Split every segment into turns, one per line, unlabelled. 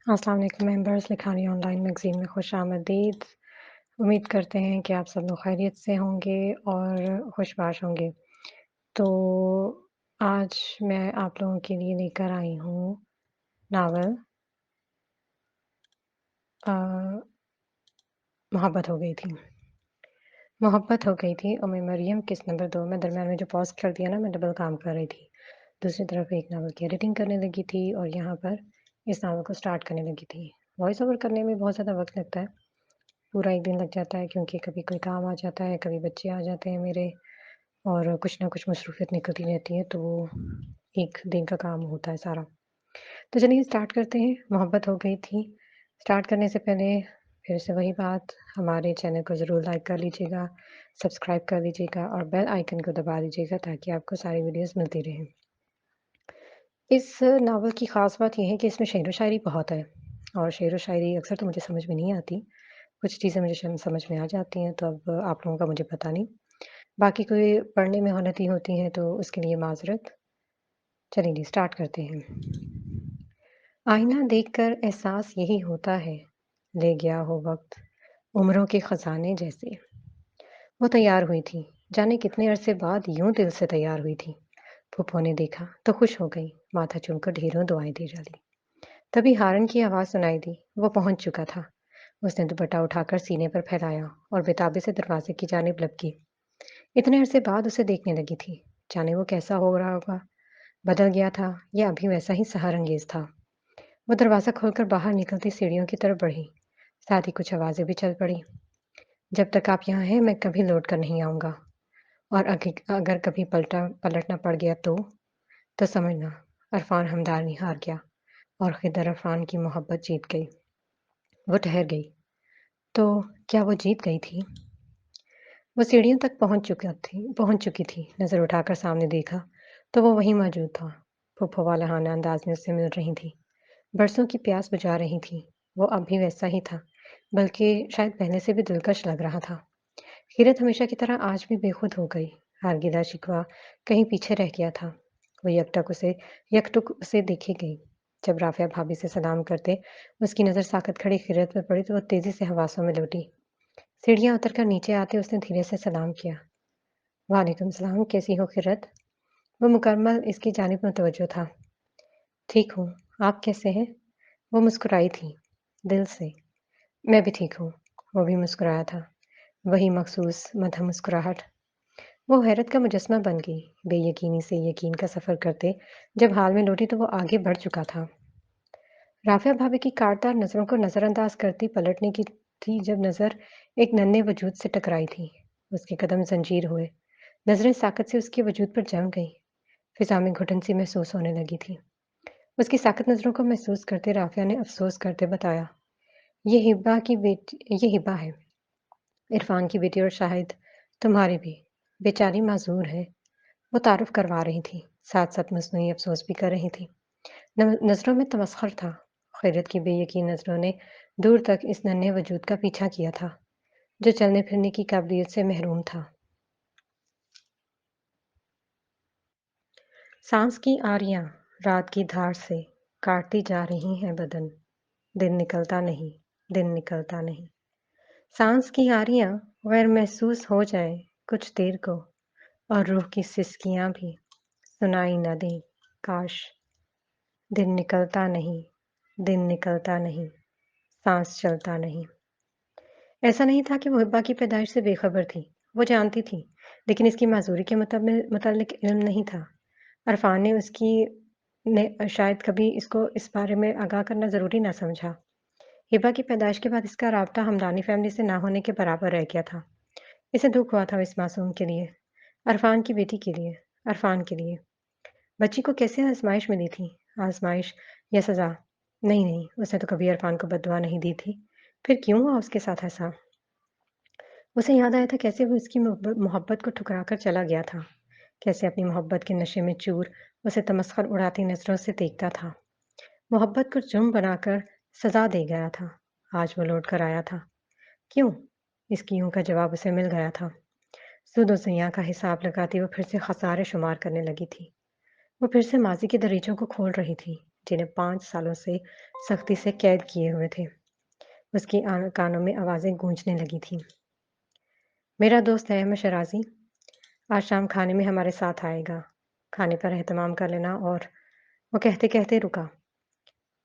अस्सलाम वालेकुम members, लिखानी online magazine में खुशामदीद। उम्मीद करते हैं कि आप सब लोग खैरियत से होंगे और खुशबाश होंगे। तो आज मैं आप लोगों के लिए लेकर आई हूँ नावल अ, मोहब्बत हो गई थी। मोहब्बत हो गई थी उम्मे मरियम किस नंबर 2 में दरमियान में जो पॉज़ कर दिया ना, मैं डबल काम कर रही थी। दूसरी तरफ एक नावल की एडिटिंग करने लगी थी और यहाँ पर इस नावल को स्टार्ट करने लगी थी। वॉइस ओवर करने में बहुत ज़्यादा वक़्त लगता है। पूरा 1 दिन लग जाता है क्योंकि कभी कोई काम आ जाता है, कभी बच्चे आ जाते हैं मेरे और कुछ ना कुछ मसरूफ़ियत निकलती रहती है, तो वो 1 दिन का काम होता है सारा। तो चलिए स्टार्ट करते हैं, मोहब्बत हो गई थी। स्टार्ट करने से पहले फिर से वही बात, हमारे चैनल को ज़रूर लाइक कर लीजिएगा, सब्सक्राइब कर लीजिएगा और बेल आइकन को दबा दीजिएगा ताकि आपको सारी वीडियोज़ मिलती रहें। इस नावल की ख़ास बात ये है कि इसमें शेरो शायरी बहुत है और शेरो शायरी अक्सर तो मुझे समझ में नहीं आती। कुछ चीज़ें मुझे समझ में आ जाती हैं, तो अब आप लोगों का मुझे पता नहीं। बाकी कोई पढ़ने में गलती होती है, तो उसके लिए माज़रत। चलिए जी, स्टार्ट करते हैं। आईना देखकर एहसास यही होता है, ले गया हो वक़्त, उम्रों के ख़ज़ाने जैसे। वो तैयार हुई थी, जाने कितने अरसे बाद यूँ दिल से तैयार हुई थी। फूफो ने देखा तो खुश हो गई, माथा चूमकर ढेरों दुआएँ दे डाली। तभी हारन की आवाज़ सुनाई दी, वो पहुँच चुका था। उसने दुपट्टा उठाकर सीने पर फैलाया और बेताबी से दरवाजे की जानिब लपकी। इतने अरसे बाद उसे देखने लगी थी, जाने वो कैसा हो रहा होगा, बदल गया था या अभी वैसा ही सहारंगेज़ था। वो दरवाज़ा खोलकर बाहर निकलती सीढ़ियों की तरफ बढ़ी, साथ ही कुछ आवाज़ें भी चल पड़ी। जब तक आप यहाँ हैं, मैं कभी लौट कर नहीं आऊँगा और अगर कभी पलटना पड़ गया तो समझना, इरफ़ान हमदर्दी हार गया और खिदर इरफ़ान की मोहब्बत जीत गई। वो ठहर गई, तो क्या वो जीत गई थी? वो सीढ़ियों तक पहुँच चुकी थी। नज़र उठाकर सामने देखा, तो वो वहीं मौजूद था। फूफो वालहाना अंदाज़ में उससे मिल रही थी। बरसों की प्यास बुझा रही थी। वो अब भी वैसा ही था, बल्कि शायद पहले से भी दिलकश लग रहा था। हीरत हमेशा की तरह आज भी बेखुद हो गई। हर गिला-शिकवा कहीं पीछे रह गया था। वो यकटुक उसे देखे गई। जब राफ़िया भाभी से सलाम करते उसकी नज़र साकत खड़ी खिरत पर पड़ी, तो वो तेज़ी से हवासों में लौटी। सीढ़ियाँ उतरकर नीचे आते उसने धीरे से सलाम किया। वालेकुम सलाम, कैसी हो खिरत? वो मुकम्मल इसकी जानिब मुतवज्जो था। ठीक हूँ, आप कैसे हैं? वो मुस्कुराई थी, दिल से। मैं भी ठीक हूँ। वो भी मुस्कुराया था। वही मखसूस मधम मुस्कुराहट। वो हैरत का मुजस्मा बन गई। बेयकीनी से यकीन का सफ़र करते जब हाल में लौटी तो वो आगे बढ़ चुका था। राफ़िया भाभी की कांटदार नज़रों को नज़रअंदाज करती पलटने की थी जब नज़र एक नन्हे वजूद से टकराई थी। उसके कदम ज़ंजीर हुए। नज़रें साकत से उसके वजूद पर जम गईं। फ़िज़ा में घुटन सी महसूस होने लगी थी। उसकी साकत नज़रों को महसूस करते राफ़िया ने अफ़सोस करते बताया, ये हिब्बा है, इरफ़ान की बेटी और शाहिद तुम्हारी भी। बेचारी माज़ूर है। वो तारुफ़ करवा रही थी, साथ-साथ मस्नूई अफ़सोस भी कर रही थी। नज़रों में तमस्खुर था। खैरत की बेयकीन नज़रों ने दूर तक इस नन्हे वजूद का पीछा किया था, जो चलने-फिरने की काबिलियत से महरूम था। सांस की आरियाँ रात की धार से काटती जा रही हैं बदन। दिन निकलता नहीं, दिन निकलता नहीं। सांस की आरियाँ गैर महसूस हो जाए कुछ देर को और रूह की सिसकियाँ भी सुनाई न दें, काश। दिन निकलता नहीं, दिन निकलता नहीं, सांस चलता नहीं। ऐसा नहीं था कि वो हिब्बा की पैदाइश से बेखबर थी। वो जानती थी, लेकिन इसकी माज़ूरी के मुतालिक इल्म नहीं था। अरफ़ान ने उसकी ने शायद कभी इसको इस बारे में आगाह करना ज़रूरी ना समझा। हिबा की पैदाइश के बाद इसका राब्ता हमदानी फ़ैमिली से ना होने के बराबर रह गया था। इसे दुःख हुआ था इस मासूम के लिए, अरफ़ान की बेटी के लिए, अरफ़ान के लिए। बच्ची को कैसे आज़माइश मिली थी? आज़माइश या सज़ा? नहीं, नहीं, उसने तो कभी अरफ़ान को बद्दुआ नहीं दी थी। फिर क्यों हुआ उसके साथ ऐसा? उसे याद आया था कैसे वो इसकी मोहब्बत को ठुकरा कर चला गया था। कैसे अपनी मोहब्बत के नशे में चूर उसे तमस्खर उड़ाती नज़रों से देखता था। मोहब्बत को जुर्म बनाकर सज़ा दे गया था। आज वो लौट कर आया था। क्यों? इसकी यूँ का जवाब उसे मिल गया था। सूद और ज़ियाँ का हिसाब लगाती वो फिर से ख़सारे शुमार करने लगी थी। वो फिर से माज़ी के दरीचों को खोल रही थी। जिन्हें 5 सालों से सख्ती से कैद किए हुए थे। उसकी कानों में आवाज़ें गूंजने लगी थीं। मेरा दोस्त है अहमद शराज़ी, आज शाम खाने में हमारे साथ आएगा। खाने पर एहतमाम कर लेना। और वो कहते-कहते रुका।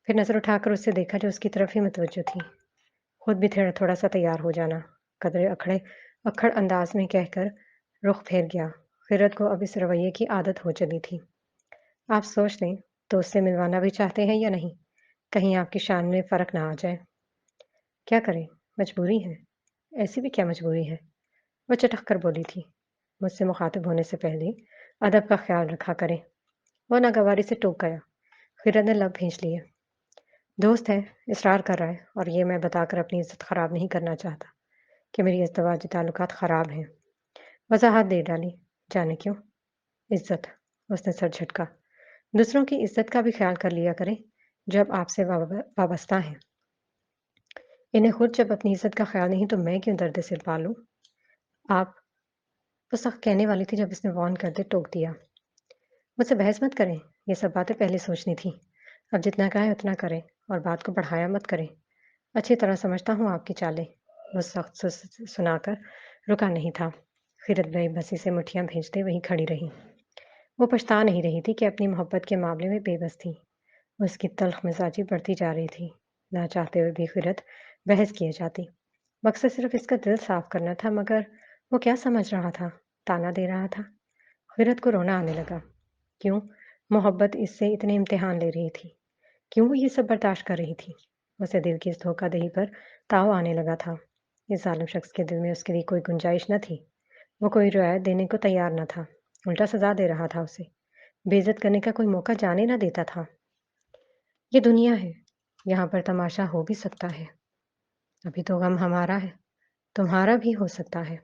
फिर नज़र उठाकर उससे देखा जो उसकी तरफ ही मुतवज्जो थी। खुद भी थोड़ा-सा तैयार हो जाना। कदरे अक्खड़ अंदाज में कहकर रुख फेर गया। फ़िरत को अब इस रवैये की आदत हो चली थी। आप सोच लें, तो उससे मिलवाना भी चाहते हैं या नहीं? कहीं आपकी शान में फ़र्क ना आ जाए। क्या करें? मजबूरी है। ऐसी भी क्या मजबूरी है? वो चटक कर बोली थी। मुझसे मुखातिब होने से पहले अदब का ख्याल रखा करें। वो नागवारी से टूक गया। फ़िरत ने लब खींच लिए। दोस्त है, इसरार कर रहा है और ये मैं बताकर अपनी इज़्ज़त ख़राब नहीं करना चाहता कि मेरी अज़दवाजी ताल्लुकात ख़राब हैं। वज़ाहत दे डाली। जाने क्यों? इज़्ज़त। उसने सर झटका। दूसरों की इज़्ज़त का भी ख़्याल कर लिया करें, जब आपसे वाबस्ता हैं। इन्हें खुद जब अपनी इज़्ज़त का ख़्याल नहीं तो मैं क्यों दर्द सिर पालूँ? आप वो सख्त कहने वाली थी जब इसने वॉर्न करते टोक दिया। मुझसे बहस मत करें, ये सब बातें पहले सोचनी थी। अब जितना कहें उतना करें और बात को बढ़ाया मत करें। अच्छी तरह समझता हूँ आपकी चालें। वो सख्त सुनाकर रुका नहीं था। फिर बेबसी से मुठ्ठियाँ भेजते वहीं खड़ी रही। वो पछता नहीं रही थी कि अपनी मोहब्बत के मामले में बेबस थी। उसकी तल्ख़ मिज़ाजी बढ़ती जा रही थी। ना चाहते हुए भी फ़िरत बहस किए जाती। मकसद सिर्फ़ इसका दिल साफ़ करना था, मगर वो क्या समझ रहा था? ताना दे रहा था। फ़िरत को रोना आने लगा। क्यों? मोहब्बत इससे इतने इम्तिहान ले रही थी। क्यों वो ये सब बर्दाश्त कर रही थी? उसे दिल की इस धोखाधड़ी पर ताव आने लगा था। इस ज़ालिम शख़्स के दिल में उसके लिए कोई गुंजाइश न थी। वो कोई रियायत देने को तैयार न था। उल्टा सज़ा दे रहा था उसे। बेइज़्ज़त करने का कोई मौका जाने ना देता था। ये दुनिया है, यहाँ पर तमाशा हो भी सकता है। अभी तो गम हमारा है, तुम्हारा भी हो सकता है।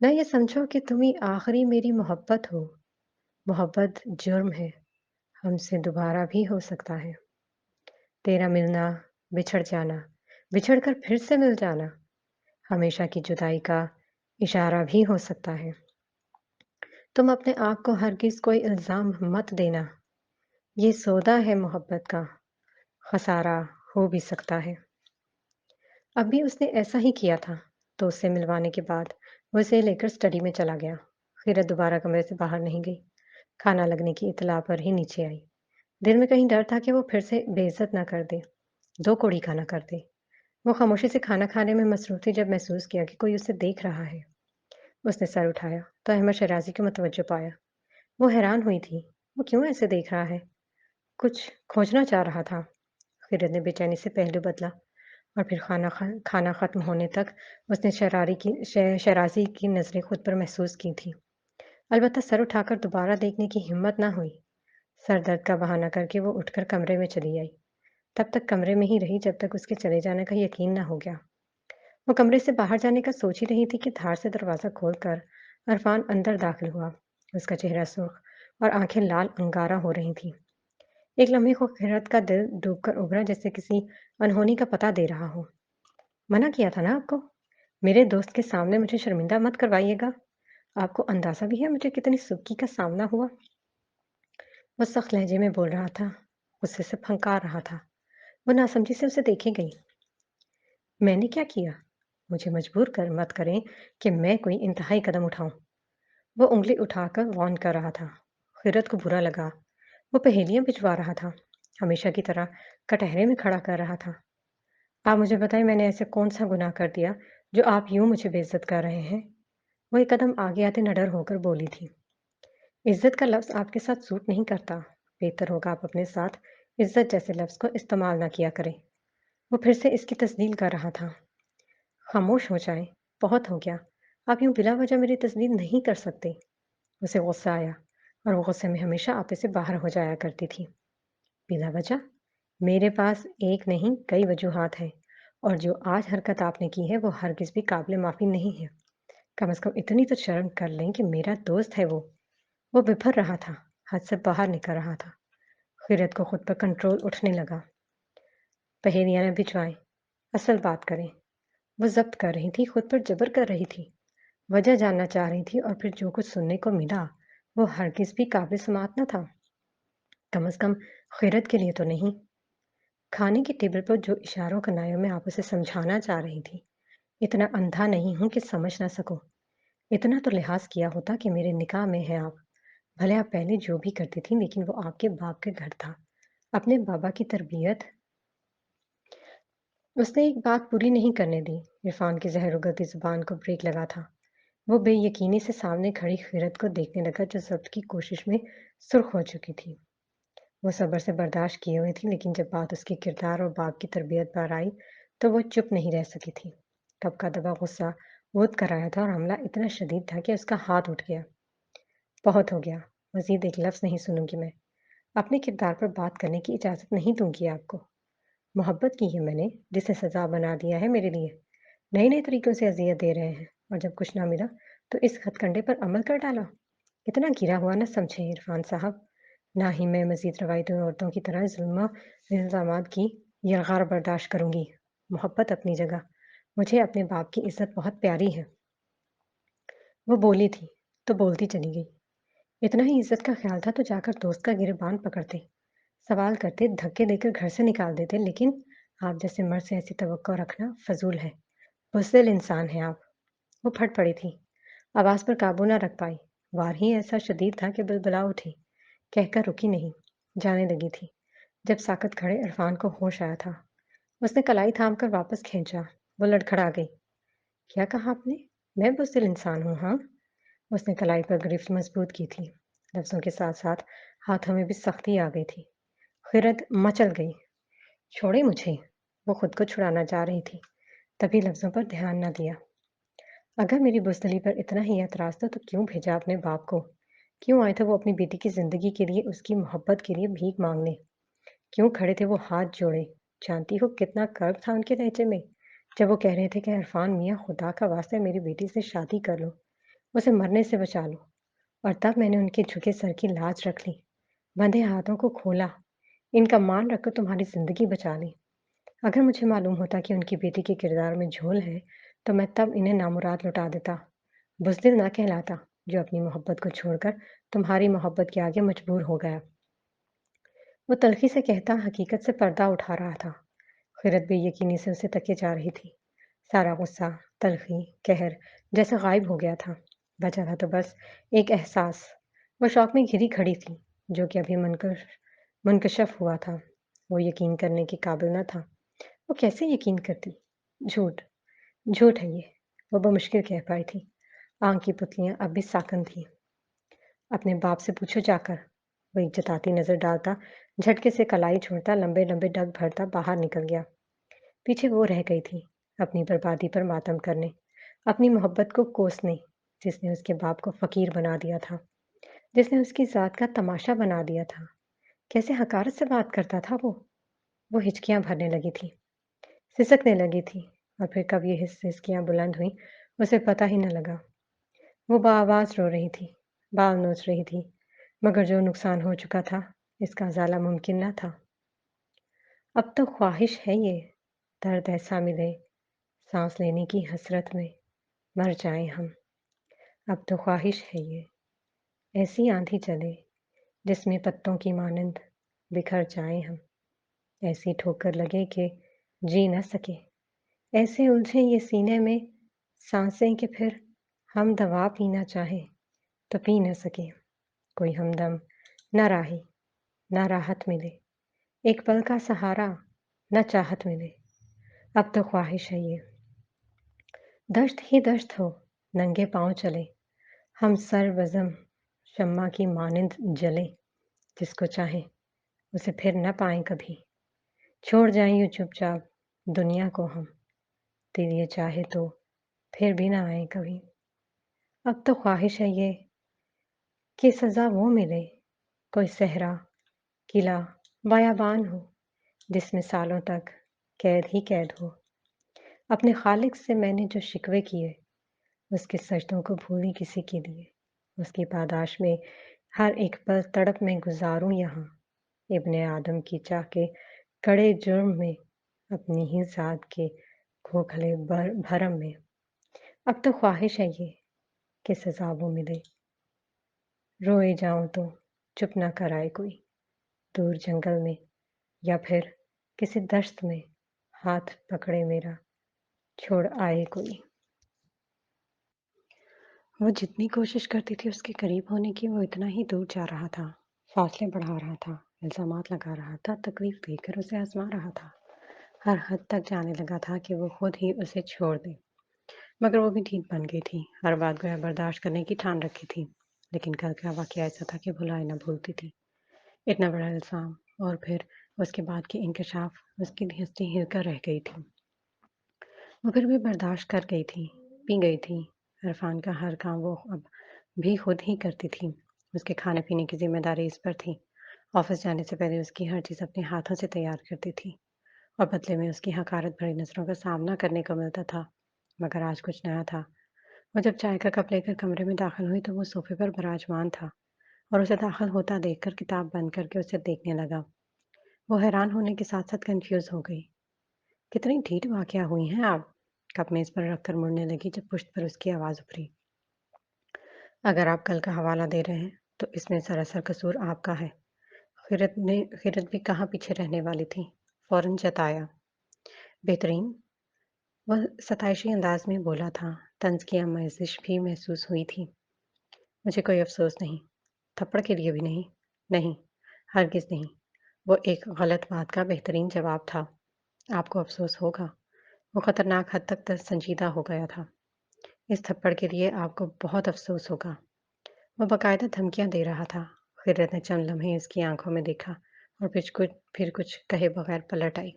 ना ये समझो कि तुम ही आखिरी मेरी मोहब्बत हो। मोहब्बत जुर्म है, हमसे दोबारा भी हो सकता है। तेरा मिलना, बिछड़ जाना, बिछड़ कर फिर से मिल जाना, हमेशा की जुदाई का इशारा भी हो सकता है। तुम अपने आप को हरगिज़ कोई इल्ज़ाम मत देना। ये सौदा है मोहब्बत का, खसारा हो भी सकता है। अब भी उसने ऐसा ही किया था, तो उससे मिलवाने के बाद वो उसे लेकर स्टडी में चला गया। फिर दोबारा कमरे से बाहर नहीं गई। खाना लगने की इत्तला पर ही नीचे आई। दिल में कहीं डर था कि वो फिर से बेइज्जत ना कर दे, दो कौड़ी खाना कर दे। वो खामोशी से खाना खाने में मसरूफ़ थी जब महसूस किया कि कोई उसे देख रहा है। उसने सर उठाया तो अहमद शराज़ी को मुतवज्जो पाया। वो हैरान हुई थी। वो क्यों ऐसे देख रहा है? कुछ खोजना चाह रहा था। फ़िरत ने बेचैनी से पहलू बदला और फिर खाना ख़त्म होने तक उसने शराज़ी की नज़रें खुद पर महसूस की थी। अलबत्ता सर उठाकर दोबारा देखने की हिम्मत ना हुई। सर दर्द का बहाना करके वो उठकर कमरे में चली आई। तब तक कमरे में ही रही जब तक उसके चले जाने का यकीन ना हो गया। वो कमरे से बाहर जाने का सोच ही रही थी कि धार से दरवाज़ा खोलकर अरफान अंदर दाखिल हुआ। उसका चेहरा सुर्ख और आंखें लाल अंगारा हो रही थीं। एक लम्हे को फ़िरत का दिल डूबकर उभरा जैसे किसी अनहोनी का पता दे रहा हो। मना किया था ना आपको? मेरे दोस्त के सामने मुझे शर्मिंदा मत करवाइएगा। आपको अंदाज़ा भी है मुझे कितनी सुक्की का सामना हुआ? वो सख्त लहजे में बोल रहा था। गुस्से से फंकार रहा था। वो नासमझी से उसे देखे गई। मैंने क्या किया? मुझे मजबूर कर मत करें कि मैं कोई इंतहाई कदम उठाऊं। वो उंगली उठाकर वॉर्न कर रहा था। फ़िरत को बुरा लगा। वो पहेलियां भिजवा रहा था। हमेशा की तरह कटहरे में खड़ा कर रहा था। आप मुझे बताएं, मैंने ऐसे कौन सा गुनाह कर दिया जो आप यूं मुझे बेइज्जत कर रहे हैं? वो एक कदम आगे आते निडर होकर बोली थी। इज्जत का लफ्ज़ आपके साथ सूट नहीं करता। बेहतर होगा आप अपने साथ इज्जत जैसे लफ्ज़ को इस्तेमाल ना किया करें। वो फिर से इसकी तस्दील कर रहा था। खामोश हो जाएं, बहुत हो गया। आप यूं बिला वजह मेरी तस्दील नहीं कर सकते। उसे गुस्सा आया और वो गुस्से में हमेशा आपे से बाहर हो जाया करती थी। बिला वजह? मेरे पास एक नहीं कई वजूहात हैं, और जो आज हरकत आपने की है वो हरगिज़ भी काबिल माफ़ी नहीं है। कम से कम इतनी तो शर्म कर लें कि मेरा दोस्त है वो। वो बिफर रहा था, हद से बाहर निकल रहा था। फ़िरत को खुद पर कंट्रोल उठने लगा। पहेलियाँ न भिजवाएं, असल बात करें। वो ज़ब्त कर रही थी, खुद पर जबर कर रही थी। वजह जानना चाह रही थी और फिर जो कुछ सुनने को मिला, वो हरगिज़ भी काबिल समाअत न था। कम से कम खैरत के लिए तो नहीं। खाने की टेबल पर जो इशारों का नायम मैं आप उसे समझाना चाह रही थी। इतना अंधा नहीं हूँ कि समझ ना सकूँ। इतना तो लिहाज़ किया होता कि मेरे निकाह में हैं आप। भले आप पहले जो भी करती थीं लेकिन वो आपके बाप के घर था। अपने बाबा की तरबियत। उसने एक बात पूरी नहीं करने दी। इरफान की ज़हर-उगलती ज़ुबान को ब्रेक लगा था। वो बेयकीनी से सामने खड़ी खीरत को देखने लगा जो ज़ब्त की कोशिश में सुर्ख हो चुकी थी। वो सब्र से बर्दाश्त किए हुई थी लेकिन जब बात उसके किरदार और बाप की तरबियत पर आई तो वो चुप नहीं रह सकी थी। कब का दबा गुस्सा वोद कर आया था और हमला इतना शदीद था कि उसका हाथ उठ गया। बहुत हो गया। मज़ीद एक लफ्ज़ नहीं सुनूंगी मैं। अपने किरदार पर बात करने की इजाज़त नहीं दूंगी आपको। मोहब्बत की है मैंने जिसे सज़ा बना दिया है मेरे लिए। नए-नए तरीकों से अज़ियत दे रहे हैं और जब कुछ ना मिला तो इस हथकंडे पर अमल कर डाला। इतना गिरा हुआ न समझें इरफान साहब। ना ही मैं मज़ीद रवायती औरतों की तरह ज़ुल्म इल्ज़ामात की यलगार बर्दाश्त करूँगी। मोहब्बत अपनी जगह। मुझे अपने बाप की इज़्ज़त बहुत प्यारी है। वो बोली थी, तो बोलती चली गई। इतना ही इज़्ज़त का ख़्याल था तो जाकर दोस्त का गिरबान पकड़ते, सवाल करते, धक्के देकर घर से निकाल देते, लेकिन आप जैसे मर्द से ऐसी तवक्को रखना फ़ज़ूल है। बुज़दिल इंसान हैं आप। वो फट पड़ी थी। आवाज़ पर काबू न रख पाई। वार ही ऐसा शदीद था कि बिलबिला उठी। कहकर रुकी नहीं। जाने लगी थी। जब साकत खड़े इरफान को होश आया था। उसने कलाई थाम कर वापस खींचा। वो लड़खड़ा गई। क्या कहा आपने? मैं बुज़दिल इंसान हूँ, हाँ? उसने कलाई पर गिरफ्त मज़बूत की थी। लफ्ज़ों के साथ-साथ हाथों में भी सख्ती आ गई थी। खिरत मचल गई। छोड़े मुझे। वो खुद को छुड़ाना चाह रही थी। तभी लफ्ज़ों पर ध्यान न दिया। अगर मेरी बुज़दिली पर इतना ही एतराज़ था तो क्यों भेजा अपने बाप को? क्यों आए थे वो अपनी बेटी की ज़िंदगी के लिए, उसकी मोहब्बत के लिए भीख माँगने? क्यों खड़े थे वो हाथ जोड़े? जानती हो कितना कर्ब था उनके लहजे में, जब वो कह रहे थे कि इरफान मियाँ खुदा का वास्ता मेरी बेटी से शादी कर लो, उसे मरने से बचा लो। और तब मैंने उनके झुके सर की लाज रख ली, बंधे हाथों को खोला, इनका मान रखकर तुम्हारी ज़िंदगी बचा ली। अगर मुझे मालूम होता कि उनकी बेटी के किरदार में झोल है, तो मैं तब इन्हें नामुराद लौटा देता। बुज़दिल ना कहलाता, जो अपनी मोहब्बत को छोड़कर तुम्हारी मोहब्बत के आगे मजबूर हो गया। वो तल्ख़ी से कहता हकीकत से पर्दा उठा रहा था। खिरत बेयकीनी से उसे तके जा रही थी। सारा गुस्सा, तल्ख़ी, कहर जैसे गायब हो गया था। बचा था तो बस एक एहसास। वो शौक में घिरी खड़ी थी, जो कि अभी मुनकशफ़ हुआ था। वो यकीन करने के काबिल न था। वो कैसे यकीन करती? झूठ, झूठ है ये। वो बमुश्किल कह पाई थी। आँख की पुतलियाँ अब भी साकन थीं। अपने बाप से पूछो जाकर। वो एक जताती नज़र डालता, झटके से कलाई छोड़ता, लंबे-लंबे डग भरता बाहर निकल गया। पीछे वो रह गई थी, अपनी बर्बादी पर मातम करने, अपनी मोहब्बत को कोसने, जिसने उसके बाप को फ़कीर बना दिया था, जिसने उसकी ज़ात का तमाशा बना दिया था। कैसे हक़ारत से बात करता था वो। वो हिचकियाँ भरने लगी थी, सिसकने लगी थी और फिर कब ये हिचकियाँ बुलंद हुईं, उसे पता ही न लगा। वो बआवाज़ रो रही थी, बाल नोच रही थी, मगर जो नुकसान हो चुका था, इसका अज़ाला मुमकिन न था। अब तो ख्वाहिश है ये, दर्द ऐसा मिले, सांस लेने की हसरत में मर जाएं हम। अब तो ख्वाहिश है ये, ऐसी आंधी चले जिसमें पत्तों की मानंद बिखर जाएं हम। ऐसी ठोकर लगे कि जी न सके, ऐसे उलझे ये सीने में सांसें कि फिर हम दवा पीना चाहें तो पी न सके। कोई हमदम न राही, न राहत मिले, एक पल का सहारा न चाहत मिले। अब तो ख्वाहिश है ये, दश्त ही दश्त हो, नंगे पाँव चले, हम सर बज़म शम्मा की मानिंद जले, जिसको चाहें उसे फिर न पाएँ कभी, छोड़ जाएँ यूँ चुपचाप दुनिया को हम, दिल ये चाहे तो फिर भी ना आएँ कभी। अब तो ख्वाहिश है ये कि सज़ा वो मिले, कोई सहरा, किला, बयाबान हो, जिसमें सालों तक कैद ही कैद हो। अपने खालिक से मैंने जो शिकवे किए, उसके सजदों को भूली किसी के लिए। उसकी पादाश में हर एक पल तड़प में गुज़ारूँ यहाँ, इब्ने आदम की चाह के कड़े जुर्म में, अपनी ही ज़ात के खोखले भरम में। अब तो ख्वाहिश है ये कि सज़ा वो मिले, रोए जाऊँ तो चुप ना कराए कोई। दूर जंगल में या फिर किसी दश्त में हाथ पकड़े मेरा छोड़ आए कोई। वो जितनी कोशिश करती थी उसके करीब होने की, वो इतना ही दूर जा रहा था। फासले बढ़ा रहा था, इल्ज़ामात लगा रहा था, तकलीफ़ देकर उसे आज़मा रहा था। हर हद तक जाने लगा था कि वो खुद ही उसे छोड़ दे। मगर वो भी ठीक बन गई थी, हर बात को बर्दाश्त करने की ठान रखी थी। लेकिन कल का वाक़या ऐसा था कि भुलाए ना भूलती थी। इतना बड़ा इल्ज़ाम और फिर उसके बाद की इंकशाफ़ उसकी हँसी हिलकर रह गई थी। वो फिर भी बर्दाश्त कर गई थी, पी गई थी। इरफ़ान का हर काम वो अब भी खुद ही करती थी। उसके खाने-पीने की ज़िम्मेदारी इस पर थी। ऑफ़िस जाने से पहले उसकी हर चीज़ अपने हाथों से तैयार करती थी और बदले में उसकी हक़ारत भरी नज़रों का सामना करने को मिलता था। मगर आज कुछ नया था। वो जब चाय का कप लेकर कमरे में दाख़िल हुई तो वो सोफ़े पर विराजमान था और उसे दाख़िल होता देखकर किताब बंद करके उसे देखने लगा। वो हैरान होने के साथ-साथ कन्फ्यूज़ हो गई। कितनी ढीठ वाक़या हुई हैं आप? कप मेज़ पर रखकर मुड़ने लगी जब पुश्त पर उसकी आवाज़ उभरी। अगर आप कल का हवाला दे रहे हैं, तो इसमें सरासर कसूर आपका है। खिरत भी कहाँ पीछे रहने वाली थी। फ़ौरन जताया। बेहतरीन, वह सताइशी अंदाज़ में बोला था। तंज़ की आमेज़िश भी महसूस हुई थी। मुझे कोई अफ़सोस नहीं। थप्पड़ के लिए भी नहीं। नहीं, हरगिज़ नहीं। वो एक गलत बात का बेहतरीन जवाब था। आपको अफ़सोस होगा। वो ख़तरनाक हद तक संजीदा हो गया था। इस थप्पड़ के लिए आपको बहुत अफ़सोस होगा। वो बाकायदा धमकियाँ दे रहा था। ख़िरत ने चंद लम्हे उसकी आँखों में देखा और फिर कुछ कहे बगैर पलट आई।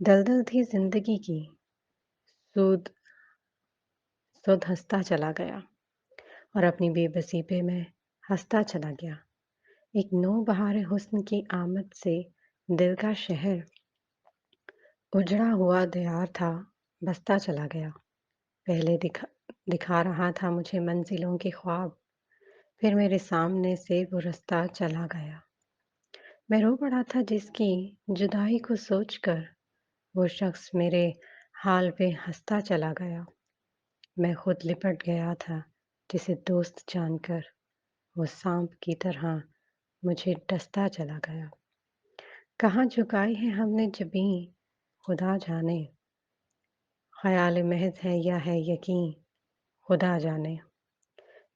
दलदल थी ज़िंदगी की, सूद सुध हँसता चला गया और अपनी बेबसी पे मैं हँसता चला गया। एक नौबहार हुस्न की आमद से दिल का शहर उजड़ा हुआ दियार था, बसता चला गया। पहले दिखा रहा था मुझे मंजिलों के ख्वाब, फिर मेरे सामने से वो रास्ता चला गया। मैं रो पड़ा था जिसकी जुदाई को सोचकर, वो शख्स मेरे हाल पे हँसता चला गया। मैं खुद लिपट गया था जिसे दोस्त जानकर, वो सांप की तरह मुझे डसता चला गया। कहाँ झुकाई है हमने जबीं, खुदा जाने, ख़याल महज़ है या है यकीन, खुदा जाने।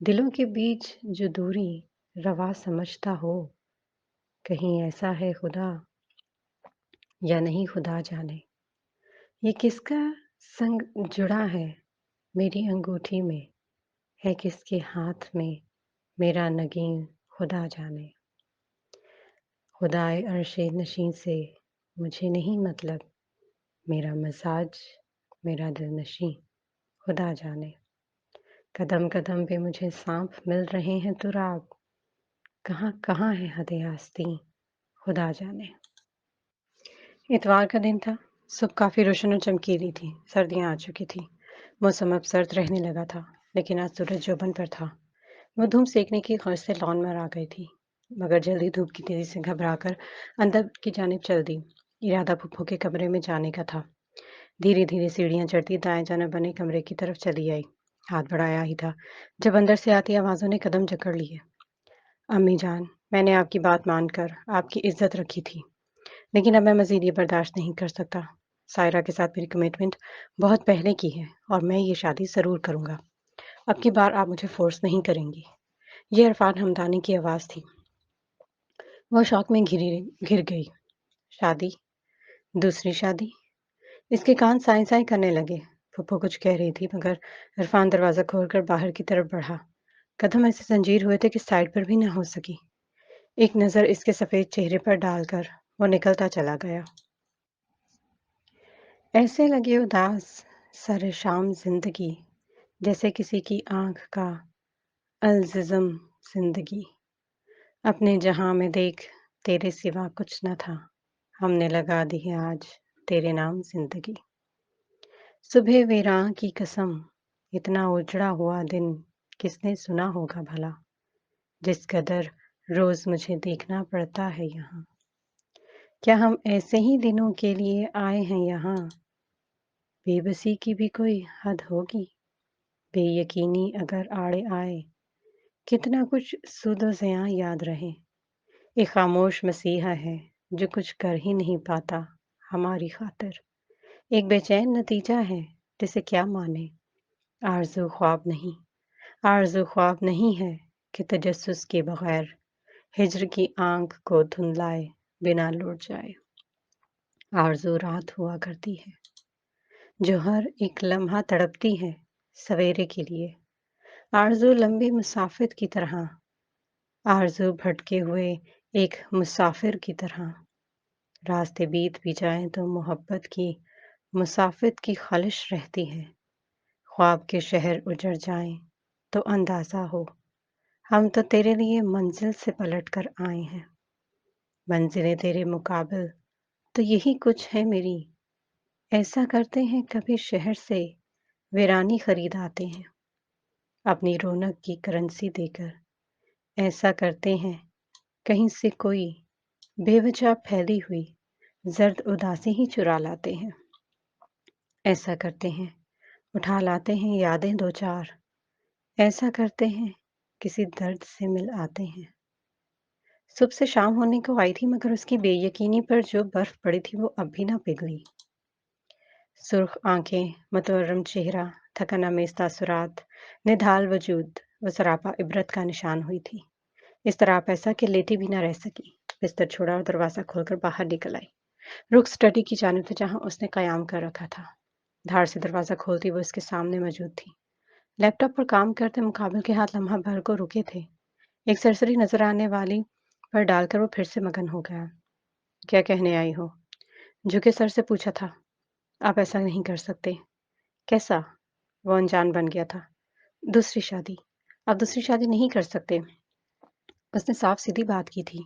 दिलों के बीच जो दूरी रवा समझता हो, कहीं ऐसा है खुदा या नहीं खुदा जाने। ये किसका संग जुड़ा है मेरी अंगूठी में, है किसके हाथ में मेरा नगीन, खुदा जाने। खुदाए अर्शे नशीं से मुझे नहीं मतलब, मेरा मज़ाज मेरा दिलनशीं, खुदा जाने। कदम कदम पे मुझे सांप मिल रहे हैं तुराग, कहाँ कहाँ है हदें आस्तीं, खुदा जाने। इतवार का दिन था। सुबह काफ़ी रोशन और चमकीली थी। सर्दियाँ आ चुकी थी। मौसम अब सर्द रहने लगा था, लेकिन आज सूरज जोबन पर था। वो धूप सेकने की ख्वाहिश से लॉन में आ गई थी, मगर जल्दी धूप की तेज़ी से घबराकर अंदर की जानिब चल दी। इरादा फुप्पो के कमरे में जाने का था। धीरे-धीरे सीढ़ियाँ चढ़ती दाएँ जानिब बने कमरे की तरफ चली आई। हाथ बढ़ाया ही था, जब अंदर से आती आवाज़ों ने कदम जकड़ लिए। अम्मी जान, मैंने आपकी बात मानकर आपकी इज़्ज़त रखी थी, लेकिन अब मैं मज़ीद ये बर्दाश्त नहीं कर सकता। सायरा के साथ मेरी कमिटमेंट बहुत पहले की है और मैं ये शादी ज़रूर करूँगा। अब की बार आप मुझे फ़ोर्स नहीं करेंगी। ये इरफ़ान हमदानी की आवाज़ थी। वह शॉक में घिर गई। शादी? दूसरी शादी? इसके कान साएँ-साएँ करने लगे। फूफो कुछ कह रही थी मगर इरफ़ान दरवाज़ा खोलकर बाहर की तरफ बढ़ा। कदम ऐसे ज़ंजीर हुए थे कि साइड पर भी न हो सकी। एक नज़र इसके सफ़ेद चेहरे पर डालकर वो निकलता चला गया। ऐसे लगे उदास सरेशाम ज़िंदगी, जैसे किसी की आँख का अल्ज़िज़म ज़िंदगी। अपने जहां में देख तेरे सिवा कुछ न था, हमने लगा दी है आज तेरे नाम जिंदगी। सुबह वेरां की कसम, इतना उजड़ा हुआ दिन किसने सुना होगा भला, जिस कदर रोज मुझे देखना पड़ता है यहाँ। क्या हम ऐसे ही दिनों के लिए आए हैं यहाँ, बेबसी की भी कोई हद होगी। बेयकीनी अगर आड़े आए, कितना कुछ सुदो ज़ियां याद रहे। ایک خاموش مسیحا ہے جو کچھ کر ہی نہیں پاتا ہماری خاطر، ایک بے چین نتیجہ ہے جسے کیا مانے۔ آرزو خواب نہیں ہے کہ تجسس کے بغیر ہجر کی آنکھ کو دھندلائے بنا لوٹ جائے۔ آرزو رات ہوا کرتی ہے جو ہر ایک لمحہ تڑپتی ہے سویرے کے لیے۔ آرزو لمبی مسافت کی طرح، آرزو بھٹکے ہوئے ایک مسافر کی طرح، راستے بیت بھی جائیں تو محبت کی مسافت کی خلش رہتی ہے۔ خواب کے شہر اجڑ جائیں تو اندازہ ہو ہم تو تیرے لیے منزل سے پلٹ کر آئے ہیں۔ منزلیں تیرے مقابل تو یہی کچھ ہے میری، ایسا کرتے ہیں کبھی شہر سے ویرانی خرید آتے ہیں اپنی رونق کی کرنسی دے کر، ایسا کرتے ہیں کہیں سے کوئی بے وجہ پھیلی ہوئی زرد اداسی ہی چرا لاتے ہیں، ایسا کرتے ہیں اٹھا لاتے ہیں یادیں دو چار، ایسا کرتے ہیں کسی درد سے مل آتے ہیں۔ صبح سے شام ہونے کو آئی تھی مگر اس کی بے یقینی پر جو برف پڑی تھی وہ اب بھی نہ پگھلی۔ سرخ آنکھیں، متورم چہرہ، تھکن آمیز تاثرات، نڈھال وجود، وہ سراپا عبرت کا نشان ہوئی تھی۔ اس طرح آپ ایسا کہ لیٹی بھی نہ رہ سکی، بستر چھوڑا اور دروازہ کھول کر باہر نکل آئی۔ رخ اسٹڈی کی جانب تھا جہاں اس نے قیام کر رکھا تھا۔ دھاڑ سے دروازہ کھولتی وہ اس کے سامنے موجود تھی۔ لیپ ٹاپ پر کام کرتے مقابل کے ہاتھ لمحہ بھر کو رکے تھے۔ ایک سرسری نظر آنے والی پر ڈال کر وہ پھر سے مگن ہو گیا۔ کیا کہنے آئی ہو؟ جھکے سر سے پوچھا تھا۔ آپ ایسا نہیں کر سکتے۔ کیسا؟ وہ انجان بن گیا تھا۔ دوسری شادی۔ آپ دوسری شادی نہیں کر سکتے۔ اس نے صاف سیدھی بات کی تھی،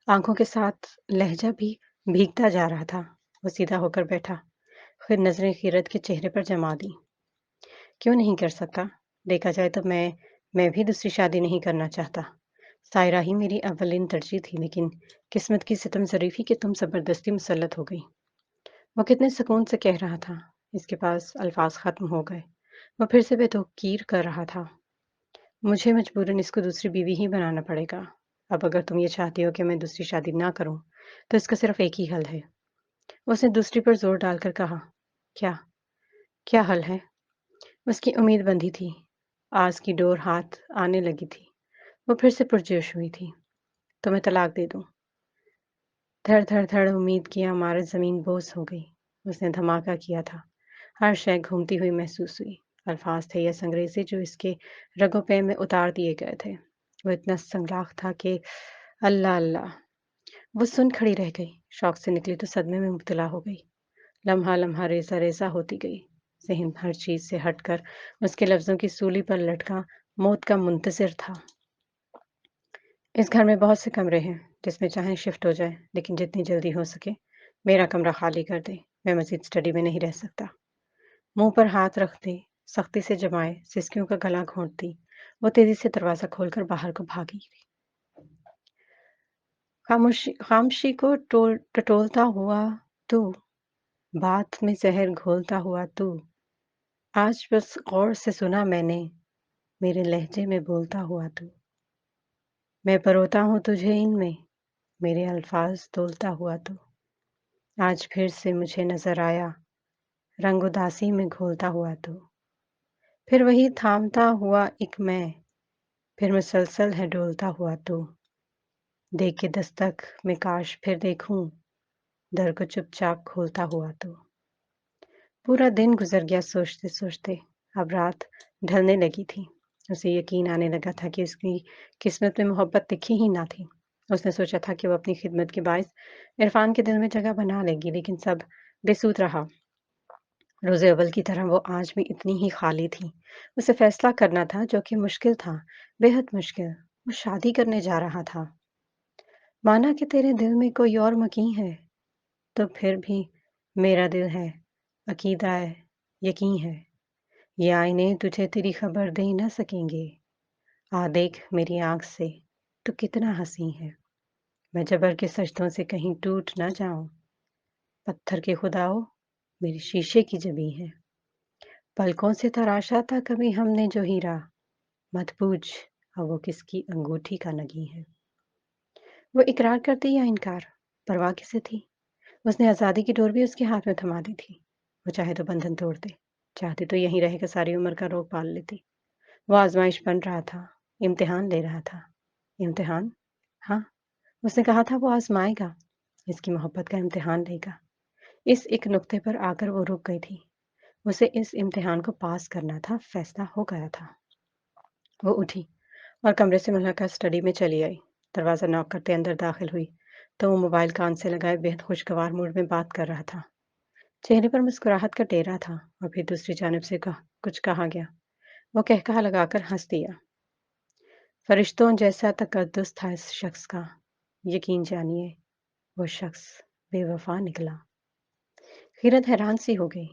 آنکھوں کے ساتھ لہجہ بھی بھیگتا جا رہا تھا۔ وہ سیدھا ہو کر بیٹھا، پھر نظریں خیرت کے چہرے پر جما دی۔ کیوں نہیں کر سکتا؟ دیکھا جائے تو میں بھی دوسری شادی نہیں کرنا چاہتا۔ سائرہ ہی میری اولین ترجیح تھی، لیکن قسمت کی ستم ظریفی کہ تم زبردستی مسلط ہو گئی۔ وہ کتنے سکون سے کہہ رہا تھا، اس کے پاس الفاظ ختم ہو گئے۔ وہ پھر سے بے توقیر کر رہا تھا۔ مجھے مجبوراً اس کو دوسری بیوی ہی بنانا پڑے گا۔ اب اگر تم یہ چاہتی ہو کہ میں دوسری شادی نہ کروں تو اس کا صرف ایک ہی حل ہے۔ اس نے دوسری پر زور ڈال کر کہا۔ کیا؟ کیا حل ہے؟ اس کی امید بندھی تھی، آس کی ڈور ہاتھ آنے لگی تھی۔ وہ پھر سے پرجوش ہوئی تھی۔ تمہیں طلاق دے دوں۔ دھڑ دھڑ دھڑ امید کی عمارت زمین بوس ہو گئی۔ اس نے دھماکہ کیا تھا، ہر شے گھومتی ہوئی محسوس ہوئی۔ الفاظ تھے یا سنگریزے جو اس کے رگو پے میں اتار دیے گئے تھے۔ وہ اتنا سنگلاخ تھا کہ اللہ اللہ! وہ سن کھڑی رہ گئی، شوق سے نکلی تو صدمے میں مبتلا ہو گئی۔ لمحہ لمحہ ریزہ ریزہ ہوتی گئی، ذہن ہر چیز سے ہٹ کر اس کے لفظوں کی سولی پر لٹکا موت کا منتظر تھا۔ اس گھر میں بہت سے کمرے ہیں، جس میں چاہیں شفٹ ہو جائے، لیکن جتنی جلدی ہو سکے میرا کمرہ خالی کر دے۔ میں مزید اسٹڈی میں نہیں رہ سکتا۔ منہ پر ہاتھ رکھ دے، سختی سے جمائے، سسکیوں کا گلا گھونٹتی وہ تیزی سے دروازہ کھول کر باہر کو بھاگی۔ خاموشی کو ٹٹولتا ہوا تو، بات میں زہر گھولتا ہوا تو، آج بس غور سے سنا میں نے، میرے لہجے میں بولتا ہوا تو۔ میں پروتا ہوں تجھے ان میں، میرے الفاظ تولتا ہوا تو۔ آج پھر سے مجھے نظر آیا، رنگ اداسی میں گھولتا ہوا تو۔ پھر وہی تھامتا ہوا ایک میں، پھر مسلسل ہے ڈولتا ہوا تو۔ دیکھ کے دستک میں کاش پھر دیکھوں، در کو چپ چاپ کھولتا ہوا تو۔ پورا دن گزر گیا سوچتے سوچتے، اب رات ڈھلنے لگی تھی۔ اسے یقین آنے لگا تھا کہ اس کی قسمت میں محبت لکھی ہی نہ تھی۔ اس نے سوچا تھا کہ وہ اپنی خدمت کے باعث عرفان کے دل میں جگہ بنا لے گی، لیکن سب بے سود رہا۔ روز اول کی طرح وہ آج بھی اتنی ہی خالی تھی۔ اسے فیصلہ کرنا تھا جو کہ مشکل تھا، بے حد مشکل۔ وہ شادی کرنے جا رہا تھا۔ مانا کہ تیرے دل میں کوئی اور مکین ہے، تو پھر بھی میرا دل ہے، عقیدہ ہے، یقین ہے۔ یہ آئینے تجھے تیری خبر دے نہ سکیں گے۔ آ دیکھ میری آنکھ سے، تو کتنا حسین ہے۔ میں جبر کے سجدوں سے کہیں ٹوٹ نہ جاؤں۔ پتھر کے خداؤ، میری شیشے کی جبیں ہے۔ پلکوں سے تراشا تھا کبھی ہم نے جو ہیرا، مت پوچھ اب وہ کس کی انگوٹھی کا نگیں ہے۔ وہ اقرار کرتی یا انکار؟ پرواہ کسے تھی؟ उसने आज़ादी की डोर भी उसके हाथ में थमा दी थी। वो चाहे तो बंधन तोड़ दे, चाहती तो यहीं रहकर सारी उम्र का रोग पाल लेती। वो आजमाइश बन रहा था, इम्तिहान ले रहा था। इम्तिहान? हाँ, उसने कहा था वो आजमाएगा, इसकी मोहब्बत का इम्तिहान लेगा। इस एक नुक्ते पर आकर वो रुक गई थी। उसे इस इम्तिहान को पास करना था, फैसला हो गया था। वो उठी और कमरे से मुलाका स्टडी में चली आई। दरवाज़ा नॉक करते अंदर दाखिल हुई तो वो मोबाइल कान से लगाए बेहद खुशगवार मूड में बात कर रहा था। चेहरे पर मुस्कुराहट का डेरा था और फिर दूसरी जानिब से कुछ कहा गया। वो कहकहा लगाकर हंस दिया। फरिश्तों जैसा तकद्दुस था इस शख्स का। यकीन जानिए वो शख्स बेवफा निकला। हीरत हैरान सी हो गई।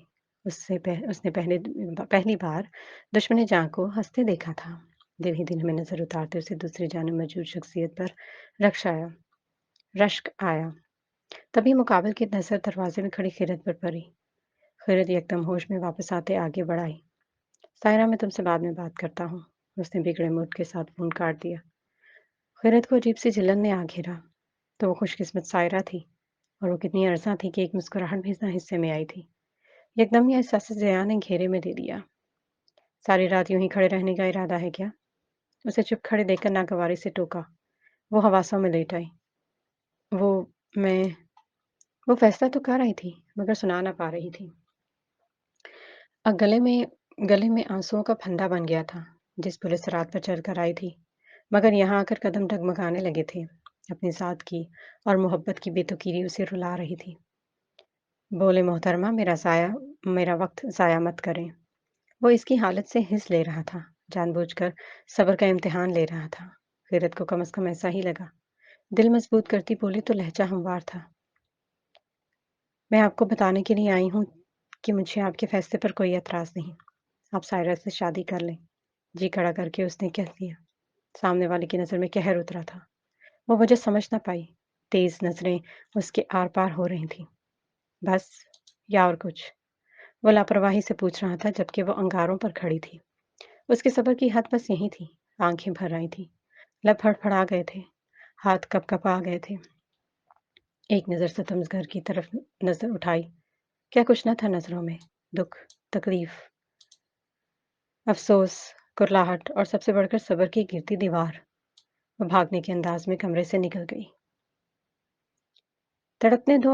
उसने पहली बार दुश्मन जां को हंसते देखा था। दिन ही दिन में नजर उतारते उसे दूसरी जानिब मौजूद शख्सियत पर रश्क आया। तभी मुकाबल की नजर दरवाजे में खड़ी खीरत पर पड़ी। खीरत एकदम होश में वापस आते आगे बढ़ाई। सायरा, मैं तुमसे बाद में बात करता हूँ। उसने बिगड़े मूड के साथ फोन काट दिया। खीरत को अजीब सी जलन ने आ घेरा। तो वो खुशकिस्मत सायरा थी और वो कितनी अरसा थी कि एक मुस्कुराहट भी ना हिस्से में आई थी। एकदम ही एहसास ज़िया ने घेरे में दे दिया। सारी रात यूं ही खड़े रहने का इरादा है क्या? उसे चुप खड़े देखकर नागवारी से टोका। वो हवासों में लेट आई। वो मैं वो फैसला तो कर रही थी मगर सुना ना पा रही थी। अब गले में आंसुओं का फंदा बन गया था। जिस पुलिस रात पर चढ़कर आई थी मगर यहाँ आकर कदम डगमगाने लगे थे। अपनी ज़ात की और मोहब्बत की बेतुकीरी उसे रुला रही थी। बोले, मोहतरमा, मेरा वक्त ज़ाया मत करें। वो इसकी हालत से हिस्स ले रहा था, जानबूझकर सब्र का इम्तिहान ले रहा था। गिरत को कम से कम ऐसा ही लगा। दिल मजबूत करती बोली तो लहजा हमवार था। मैं आपको बताने के लिए आई हूँ कि मुझे आपके फैसले पर कोई एतराज़ नहीं। आप सायरा से शादी कर लें। जी खड़ा करके उसने कह दिया। सामने वाले की नज़र में कहर उतरा था। वो मुझे समझ ना पाई। तेज नजरें उसके आर पार हो रही थीं। बस, या और कुछ? वो लापरवाही से पूछ रहा था जबकि वो अंगारों पर खड़ी थी। उसके सब्र की हद बस यही थी। आंखें भर आई थी, लब फड़फड़ा गए थे, हाथ कपकपा गए थे। एक नज़र से तमज़घर की तरफ नज़र उठाई। क्या कुछ न था नज़रों में? दुख, तकलीफ, अफसोस, कुर्लाहट और सबसे बढ़कर सब्र की गिरती दीवार। वो भागने के अंदाज में कमरे से निकल गई। तड़पने दो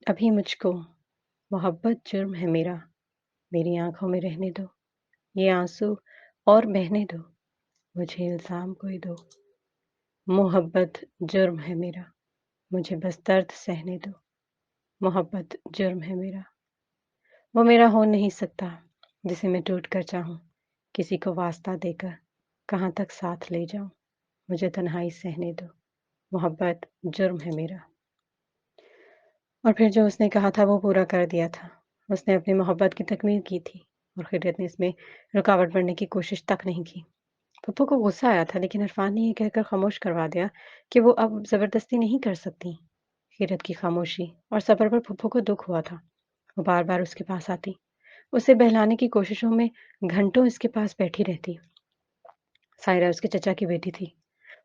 अभी मुझको, मोहब्बत जुर्म है मेरा, मेरी आंखों में रहने दो, ये आंसू और बहने दो, मुझे इल्जाम कोई दो। मोहब्बत जुर्म है मेरा, मुझे बस दर्द सहने दो, मोहब्बत जुर्म है मेरा। वो मेरा हो नहीं सकता जिसे मैं टूट कर चाहूँ, किसी को वास्ता देकर कहाँ तक साथ ले जाऊँ, मुझे तन्हाई सहने दो, मोहब्बत जुर्म है मेरा। और फिर जो उसने कहा था वो पूरा कर दिया था। उसने अपनी मोहब्बत की तकमील की थी और खिदमत ने इसमें रुकावट बनने की कोशिश तक नहीं की। पप्पू को गुस्सा आया था लेकिन इरफान ने ये कहकर खामोश करवा दिया कि वो अब ज़बरदस्ती नहीं कर सकती। खीरत की खामोशी और सब्र पर पप्पू को दुख हुआ था। वो बार बार उसके पास आती, उसे बहलाने की कोशिशों में घंटों इसके पास बैठी रहती। सायरा उसके चचा की बेटी थी।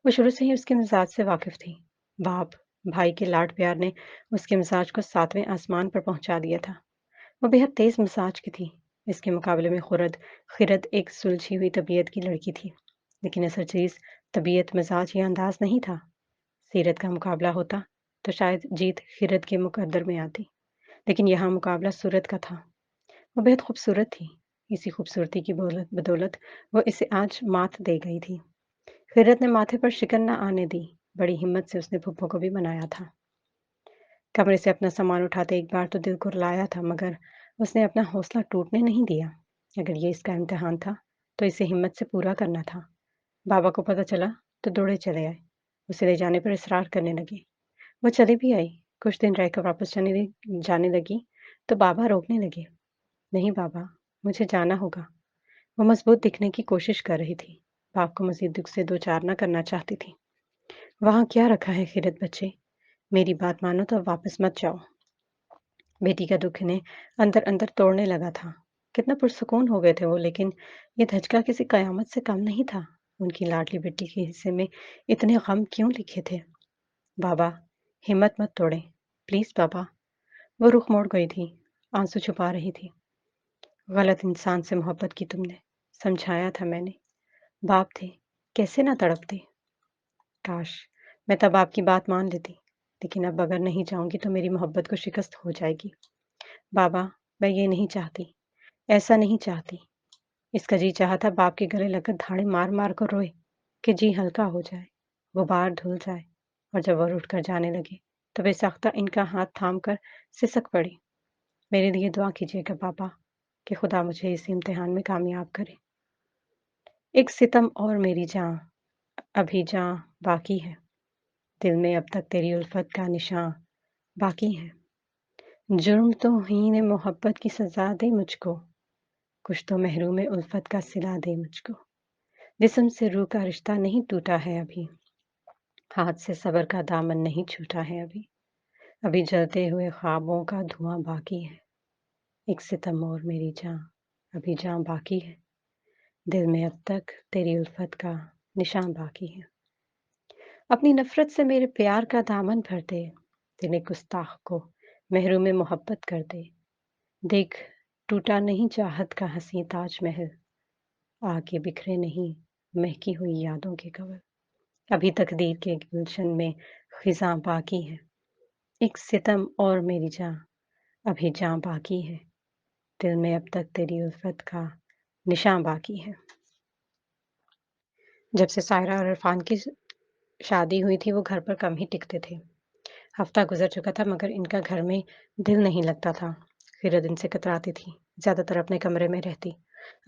वो शुरू से ही उसके मिजाज से वाकिफ थी। बाप भाई के लाड प्यार ने उसके मिजाज को सातवें आसमान पर पहुंचा दिया था। वो बेहद तेज मिजाज की थी। इसके मुकाबले में खिरत एक सुलझी हुई तबीयत की लड़की थी। लेकिन असल चीज तबीयत, मिजाज या अंदाज नहीं था। सीरत का मुकाबला होता तो शायद जीत खिरत के मुकद्दर में आती। लेकिन यहाँ मुकाबला सूरत का था। वो बेहद खूबसूरत थी। इसी खूबसूरती की बदौलत वो इसे आज मात दे गई थी। खिरत ने माथे पर शिकन न आने दी। बड़ी हिम्मत से उसने फुप्पो को भी मनाया था। कमरे से अपना सामान उठाते एक बार तो दिल कुरलाया था मगर उसने अपना हौसला टूटने नहीं दिया। अगर ये इसका इम्तिहान था तो इसे हिम्मत से पूरा करना था। बाबा को पता चला तो दौड़े चले आए। उसे ले जाने पर इसरार करने लगे। वो चली भी आई। कुछ दिन रहकर वापस जाने लगी तो बाबा रोकने लगे। नहीं बाबा, मुझे जाना होगा। वो मजबूत दिखने की कोशिश कर रही थी। बाप को मजीद दुख से दो चार न करना चाहती थी। वहाँ क्या रखा है खिरत बच्चे? मेरी बात मानो तो अब वापस मत जाओ। बेटी का दुख इन्हें अंदर अंदर तोड़ने लगा था। कितना पुरसुकून हो गए थे वो, लेकिन ये धचका किसी कयामत से कम नहीं था। उनकी लाडली बेटी के हिस्से में इतने गम क्यों लिखे थे? बाबा, हिम्मत मत तोड़ें। प्लीज़ बाबा। वो रुख मोड़ गई थी, आंसू छुपा रही थी। गलत इंसान से मोहब्बत की तुमने, समझाया था मैंने। बाप थे, कैसे ना तड़पते। काश मैं तब आपकी बात मान लेती, लेकिन अब अगर नहीं जाऊंगी तो मेरी मोहब्बत को शिकस्त हो जाएगी। बाबा, मैं ये नहीं चाहती, ऐसा नहीं चाहती। इसका जी चाहा था बाप के गले लगकर धाड़े मार मार कर रोए कि जी हल्का हो जाए, गुबार धुल जाए। और जब वह उठकर जाने लगे तो बेसाख्ता इनका हाथ थाम कर सिसक पड़ी। मेरे लिए दुआ कीजिएगा बाबा कि खुदा मुझे इस इम्तिहान में कामयाब करे। एक सितम और मेरी जान, अभी जान बाकी है। दिल में अब तक तेरी उल्फत का निशान बाकी है। जुर्म तो हीन मोहब्बत की सजा दे मुझको, कुछ तो महरूम उल्फत का सिला दे मुझको। जिस्म से रूह का रिश्ता नहीं टूटा है अभी, हाथ से सब्र का दामन नहीं छूटा है अभी। अभी जलते हुए ख्वाबों का धुआं बाकी है। एक सितम और मेरी जान, अभी जान बाकी है। दिल में अब तक तेरी उल्फत का निशान बाकी है। अपनी नफरत से मेरे प्यार का दामन भर दे, दिल गुस्ताख को महरूम मोहब्बत कर दे। देख, टूटा नहीं चाहत का हसी ताज महल, आके बिखरे नहीं महकी हुई यादों के कवल। अभी तकदीर के गुलशन में खिजां बाकी है। एक सितम और मेरी जान, अभी जान बाकी है। दिल में अब तक तेरी उल्फत का निशान बाकी है। जब से सायरा और इरफान की शादी हुई थी वो घर पर कम ही टिकते थे। हफ्ता गुजर चुका था मगर इनका घर में दिल नहीं लगता था। फिर इनसे कतराती थी, ज्यादातर अपने कमरे में रहती।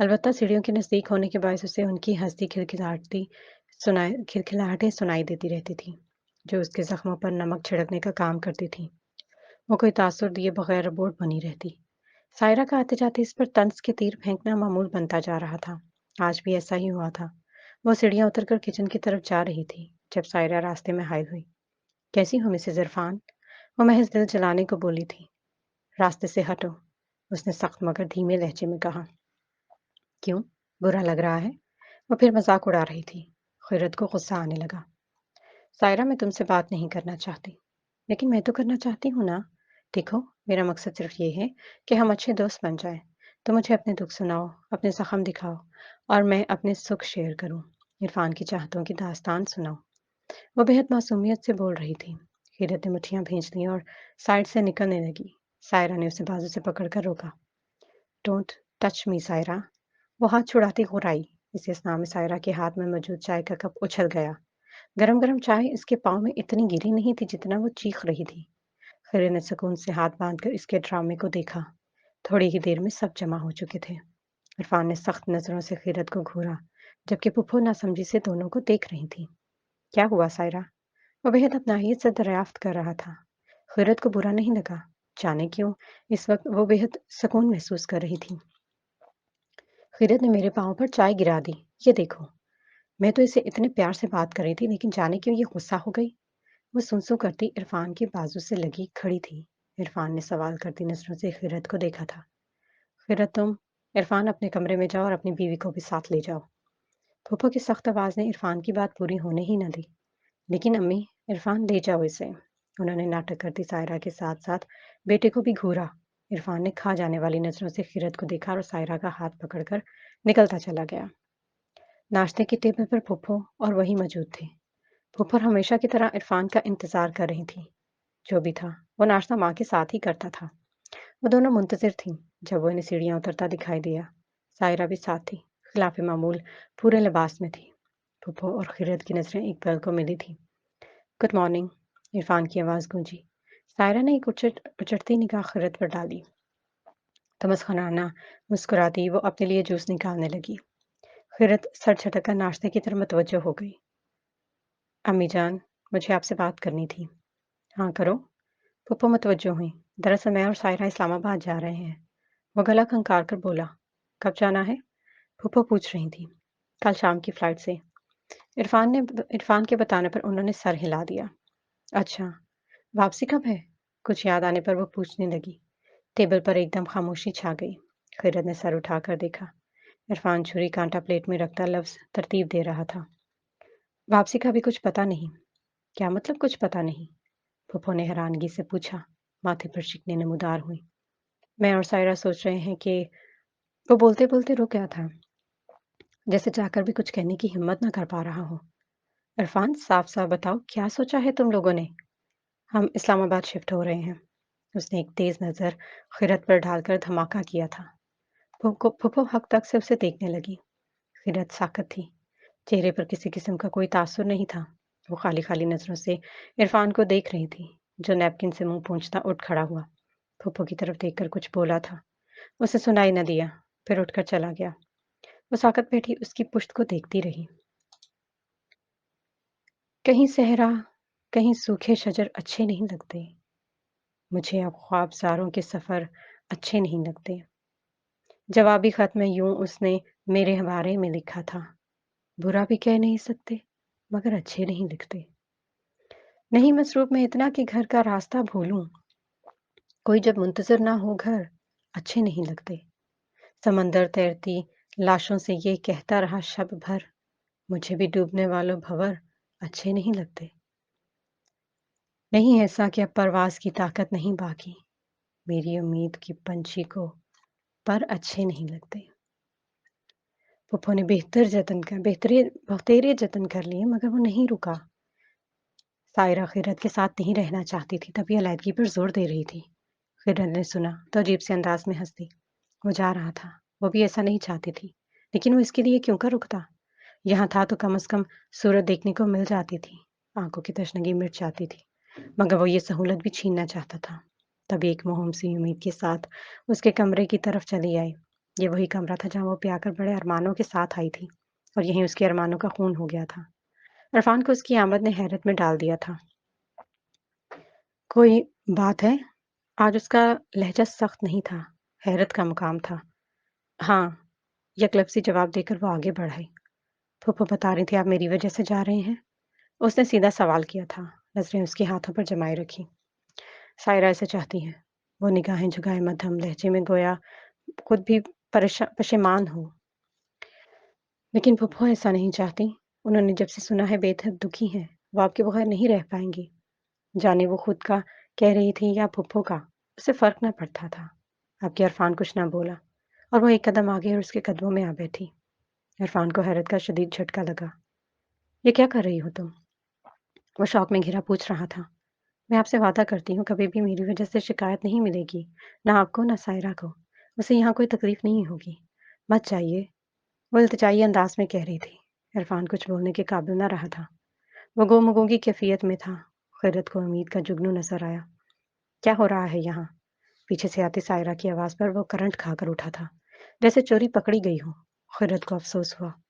अलबत्ता सीढ़ियों के नजदीक होने के बायस उसे उनकी हंसती खिलखिलाहटें सुनाई देती रहती थी, जो उसके जख्मों पर नमक छिड़कने का काम करती थी। वो कोई तासुर दिए बगैर बोर्ड बनी रहती। सायरा का आते जाते इस पर तंज के तीर फेंकना मामूल बनता जा रहा था। आज भी ऐसा ही हुआ था। वो सीढ़ियां उतरकर किचन की तरफ जा रही थी जब सायरा रास्ते में हाय हुई। कैसी हो मिसेज इरफान? वो महज दिल जलाने को बोली थी। रास्ते से हटो, उसने सख्त मगर धीमे लहजे में कहा। क्यों, बुरा लग रहा है? वो फिर मजाक उड़ा रही थी। खैरत को गुस्सा आने लगा। सायरा, मैं तुमसे बात नहीं करना चाहती। लेकिन मैं तो करना चाहती हूँ ना। देखो, मेरा मकसद सिर्फ ये है कि हम अच्छे दोस्त बन जाएं। तो मुझे अपने दुख सुनाओ, अपने जख्म दिखाओ और मैं अपने सुख शेयर करूं। इरफान की चाहतों की दास्तान सुनाओ। वो बेहद मासूमियत से बोल रही थी। खीरत ने मुठ्ठियां भींच दी और साइड से निकलने लगी। सायरा ने उसे बाजू से पकड़कर रोका। Don't touch me Saira. वो हाथ छुड़ाती घुराई। इस अस्ना में सायरा के हाथ में मौजूद चाय का कप उछल गया। गरम गरम चाय इसके पाँव में इतनी गिरी नहीं थी जितना वो चीख रही थी। खीरत ने सुकून से हाथ बांधकर इसके ड्रामे को देखा। थोड़ी ही देर में सब जमा हो चुके थे। इरफान ने सख्त नजरों से खीरत को घूरा, जबकि पुप्पो नासमझी से दोनों को देख रही थी। क्या हुआ सायरा? वो बेहद अपनाहियत से दरियाफ्त कर रहा था। खैरत को बुरा नहीं लगा। जाने क्यों, इस वक्त वो बेहद सुकून महसूस कर रही थी। खैरत ने मेरे पाँव पर चाय गिरा दी। ये देखो, मैं तो इसे इतने प्यार से बात कर रही थी, लेकिन जाने क्यों ये गुस्सा हो गई। वो सुन करती इरफान की बाजू से लगी खड़ी थी। इरफान ने सवाल करती नजरों से खैरत को देखा था। खैरत, तुम इरफान अपने कमरे में जाओ और अपनी बीवी को भी साथ ले जाओ। फूफो की सख्त आवाज ने इरफान की बात पूरी होने ही न दी। लेकिन अम्मी, इरफान ले जाओ इसे। उन्होंने नाटक करती सायरा के साथ साथ बेटे को भी घूरा। इरफान ने खा जाने वाली नजरों से खीरत को देखा और सायरा का हाथ पकड़कर निकलता चला गया। नाश्ते की टेबल पर फुफ्फो और वही मौजूद थे। फुफ्फो हमेशा की तरह इरफान का इंतजार कर रही थी। जो भी था वो नाश्ता माँ के साथ ही करता था। वो दोनों मुंतजिर थीं जब वो इन्हें सीढ़ियां उतरता दिखाई दिया। सायरा भी साथ थी, खिलाफ मामूल पूरे लिबास में थी। फुफ्फो और खीरत की नजरें एक पल को मिली थी। गुड मॉर्निंग, इरफान की आवाज़ गूंजी। सायरा ने एक उचटती निगाह खिरत पर डाली तो मुस्कुराना मुस्कुराती वो अपने लिए जूस निकालने लगी। खिरत सर झटककर नाश्ते की तरफ मुतवज्जो हो गई। अम्मी जान, मुझे आपसे बात करनी थी। हाँ करो। पप्पू मुतवज्जो हुई। दरअसल मैं और सायरा इस्लामाबाद जा रहे हैं। वो गला खंखार कर बोला। कब जाना है? फूफो पूछ रही थी। कल शाम की फ्लाइट से। इरफान के बताने पर उन्होंने सर हिला दिया। अच्छा, वापसी कब है? कुछ याद आने पर वो पूछने लगी। टेबल पर एकदम खामोशी छा गई। खैरत ने सर उठाकर देखा। इरफान छुरी कांटा प्लेट में रखता लफ्ज तरतीब दे रहा था। वापसी का भी कुछ पता नहीं। क्या मतलब कुछ पता नहीं? फूफो ने हैरानगी से पूछा। माथे पर शिकने नमूदार हुई। मैं और सायरा सोच रहे हैं कि वो बोलते-बोलते रुक गया था, जैसे चाहकर भी कुछ कहने की हिम्मत ना कर पा रहा हो। इरफान, साफ-साफ बताओ क्या सोचा है तुम लोगों ने? हम इस्लामाबाद शिफ्ट हो रहे हैं। उसने एक तेज नज़र खिरत पर डालकर धमाका किया था। फूफो हक तक से उसे देखने लगी। खिरत साकत थी। चेहरे पर किसी किस्म का कोई तासुर नहीं था। वो खाली-खाली नज़रों से इरफान को देख रही थी, जो नैपकिन से मुँह पोंछता उठ खड़ा हुआ। फूफो की तरफ देखकर कुछ बोला था। उसे सुनाई न दिया, फिर उठकर चला गया। वो साकत बैठी उसकी पुश्त को देखती रही। कहीं सहरा, कहीं सूखे शजर अच्छे नहीं लगते। मुझे अब ख्वाबसारों के सफ़र अच्छे नहीं लगते। जवाबी खत में यूं उसने मेरे बारे में लिखा था। बुरा भी कह नहीं सकते, मगर अच्छे नहीं लिखते। नहीं मसरूफ में इतना कि घर का रास्ता भूलूं। कोई जब मुंतजर ना हो घर, अच्छे नहीं लगते। समंदर तैरती लाशों से ये कहता रहा शब भर, मुझे भी डूबने वालों भंवर अच्छे नहीं लगते। नहीं ऐसा कि अब परवाज़ की ताकत नहीं बाकी, मेरी उम्मीद की पंछी को पर अच्छे नहीं लगते। पप्पू ने बहुतेरे जतन कर लिए मगर वो नहीं रुका। सायरा खिरत के साथ नहीं रहना चाहती थी, तभी अलैदगी पर जोर दे रही थी। खिरत ने सुना तो अजीब से अंदाज में हंस दी। वो जा रहा था, वो भी ऐसा नहीं चाहती थी, लेकिन वो इसके लिए क्यों कर रुकता? यहाँ था तो कम से कम सूरत देखने को मिल जाती थी, आंखों की तशनगी मिट जाती थी, मगर वो ये सहूलत भी छीनना चाहता था। तभी एक मोहम सी उम्मीद के साथ उसके कमरे की तरफ चली आई। ये वही कमरा था जहाँ वो ब्याह कर बड़े अरमानों के साथ आई थी, और यहीं उसके अरमानों का खून हो गया था। इरफान को उसकी आमद ने हैरत में डाल दिया था। कोई बात है? आज उसका लहजा सख्त नहीं था, हैरत का मुकाम था। हाँ, यकलफ्ज़ी जवाब देकर वो आगे बढ़ी। फूफो बता रही थी आप मेरी वजह से जा रहे हैं? उसने सीधा सवाल किया था, नज़रें उसके हाथों पर जमाए रखी। सायरा ऐसे चाहती है। वो निगाहें झुकाए मध्यम लहजे में गोया खुद भी पशेमान हो। लेकिन फूफो ऐसा नहीं चाहती। उन्होंने जब से सुना है बेहद दुखी हैं। वो आपके बगैर नहीं रह पाएँगी। जाने वो खुद का कह रही थी या फूफो का, उसे फ़र्क न पड़ता था। आपके इरफान कुछ न बोला और वो एक कदम आगे और उसके कदमों में आ बैठी। इरफान को हैरत का शदीद झटका लगा। ये क्या कर रही हो तुम? वो शौक में घिरा पूछ रहा था। मैं आपसे वादा करती हूँ कभी भी मेरी वजह से शिकायत नहीं मिलेगी, ना आपको ना सायरा को। उसे यहाँ कोई तकलीफ नहीं होगी। मत जाइए। वो इल्तिजाई अंदाज में कह रही थी। इरफान कुछ बोलने के काबिल न रहा था। वो गुम की कैफियत में था। खैरत को उम्मीद का जुगनू नजर आया। क्या हो रहा है यहाँ? पीछे से आती सायरा की आवाज पर वो करंट खाकर उठा था, जैसे चोरी पकड़ी गई हो। खैरत को अफसोस हुआ।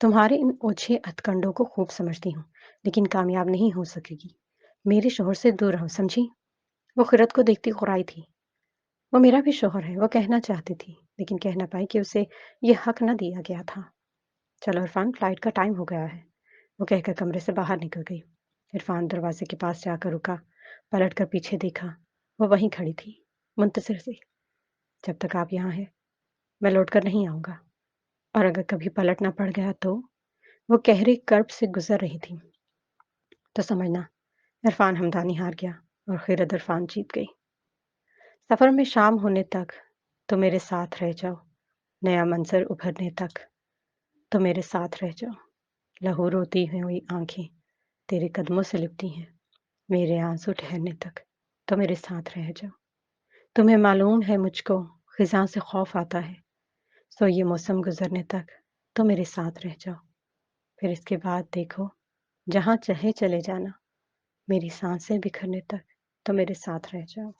तुम्हारे इन ओछे हथकंडों को खूब समझती हूँ, लेकिन कामयाब नहीं हो सकेगी। मेरे शोहर से दूर रहो, समझी? वो खैरत को देखती गुर्राई थी। वो मेरा भी शौहर है, वो कहना चाहती थी, लेकिन कह ना पाई कि उसे ये हक न दिया गया था। चलो इरफान, फ्लाइट का टाइम हो गया है। वो कहकर कमरे से बाहर निकल गई। इरफान दरवाजे के पास जाकर रुका, पलट कर पीछे देखा। वो वहीं खड़ी थी, मुंतज़िर सी। जब तक आप यहाँ हैं, मैं लौट कर नहीं आऊँगा, और अगर कभी पलटना पड़ गया तो? वो गहरे कर्ब से गुजर रही थी। तो समझना, इरफान हमदनी हार गया और खैरत इरफान जीत गई। सफ़र में शाम होने तक तो मेरे साथ रह जाओ, नया मंज़र उभरने तक तो मेरे साथ रह जाओ। लहू रोती हुई आँखें तेरे कदमों से लिपटी हैं, मेरे आंसू ठहरने तक तो मेरे साथ रह जाओ। तुम्हें मालूम है मुझको खिज़ां से खौफ आता है, सो ये मौसम गुजरने तक तो मेरे साथ रह जाओ। फिर इसके बाद देखो, जहाँ चाहे चले जाना, मेरी सांसें बिखरने तक तो मेरे साथ रह जाओ।